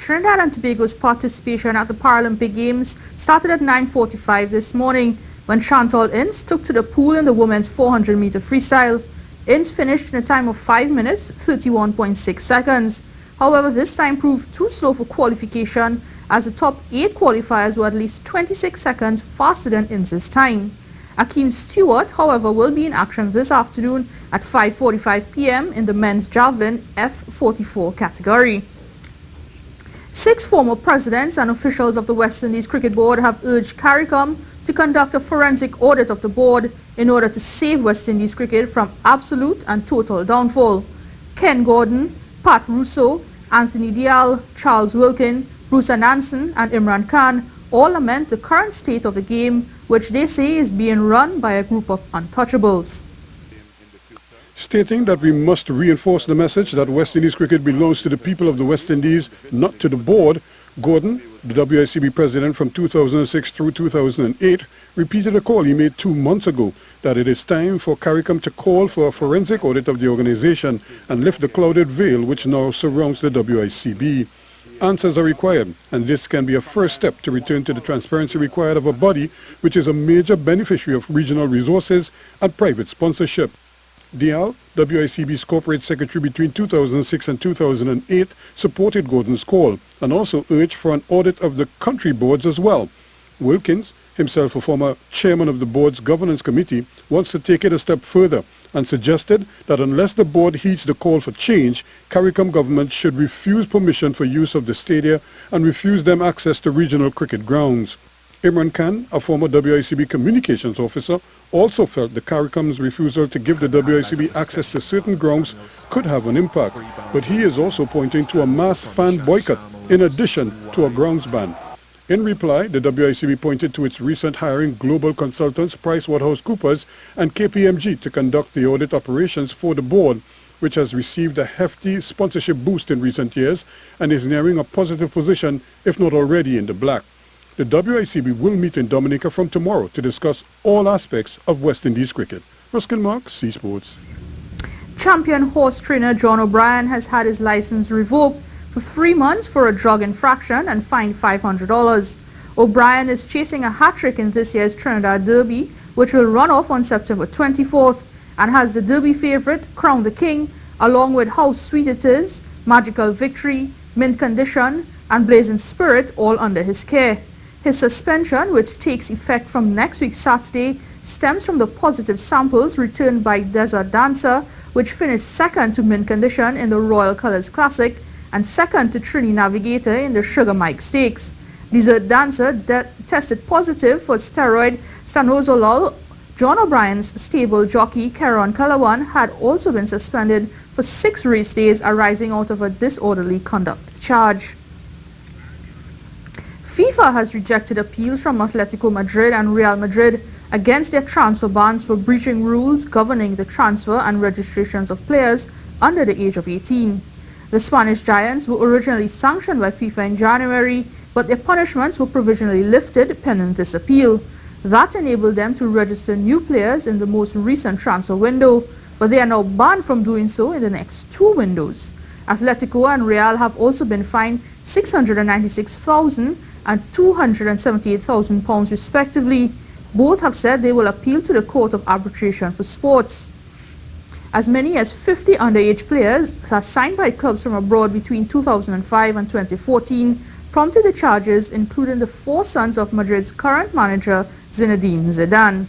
Trinidad and Tobago's participation at the Paralympic Games started at 9:45 this morning when Shanntol Ince took to the pool in the women's 400-meter freestyle. Ince finished in a time of 5 minutes, 31.6 seconds. However, this time proved too slow for qualification as the top 8 qualifiers were at least 26 seconds faster than Ince's time. Akeem Stewart, however, will be in action this afternoon at 5:45 p.m. in the men's javelin F44 category. 6 former presidents and officials of the West Indies Cricket Board have urged CARICOM to conduct a forensic audit of the board in order to save West Indies cricket from absolute and total downfall. Ken Gordon, Pat Russo, Anthony Dial, Charles Wilkin, Bruce Nansen and Imran Khan all lament the current state of the game, which they say is being run by a group of untouchables. Stating that we must reinforce the message that West Indies cricket belongs to the people of the West Indies, not to the board, Gordon, the WICB president from 2006 through 2008, repeated a call he made 2 months ago that it is time for CARICOM to call for a forensic audit of the organization and lift the clouded veil which now surrounds the WICB. Answers are required, and this can be a first step to return to the transparency required of a body which is a major beneficiary of regional resources and private sponsorship. Dial, WICB's corporate secretary between 2006 and 2008, supported Gordon's call and also urged for an audit of the country boards as well. Wilkins, himself a former chairman of the board's governance committee, wants to take it a step further and suggested that unless the board heeds the call for change, CARICOM government should refuse permission for use of the stadia and refuse them access to regional cricket grounds. Imran Khan, a former WICB communications officer, also felt the CARICOM's refusal to give the WICB access to certain grounds could have an impact, but he is also pointing to a mass fan boycott in addition to a grounds ban. In reply, the WICB pointed to its recent hiring global consultants PricewaterhouseCoopers and KPMG to conduct the audit operations for the board, which has received a hefty sponsorship boost in recent years and is nearing a positive position, if not already in the black. The WICB will meet in Dominica from tomorrow to discuss all aspects of West Indies cricket. Ruskin Mark, C Sports. Champion horse trainer John O'Brien has had his license revoked for 3 months for a drug infraction and fined $500. O'Brien is chasing a hat-trick in this year's Trinidad Derby, which will run off on September 24th, and has the Derby favourite Crown the King, along with How Sweet It Is, Magical Victory, Mint Condition and Blazing Spirit all under his care. His suspension, which takes effect from next week Saturday, stems from the positive samples returned by Desert Dancer, which finished second to Mint Condition in the Royal Colours Classic and second to Trini Navigator in the Sugar Mike Stakes. Desert Dancer tested positive for steroid stanozolol. John O'Brien's stable jockey Keron Kalawan had also been suspended for 6 race days arising out of a disorderly conduct charge. FIFA has rejected appeals from Atletico Madrid and Real Madrid against their transfer bans for breaching rules governing the transfer and registrations of players under the age of 18. The Spanish Giants were originally sanctioned by FIFA in January, but their punishments were provisionally lifted pending this appeal. That enabled them to register new players in the most recent transfer window, but they are now banned from doing so in the next 2 windows. Atletico and Real have also been fined $696,000 and £278,000 respectively. Both have said they will appeal to the Court of Arbitration for Sports. As many as 50 underage players are signed by clubs from abroad between 2005 and 2014, prompted the charges, including the 4 sons of Madrid's current manager Zinedine Zidane.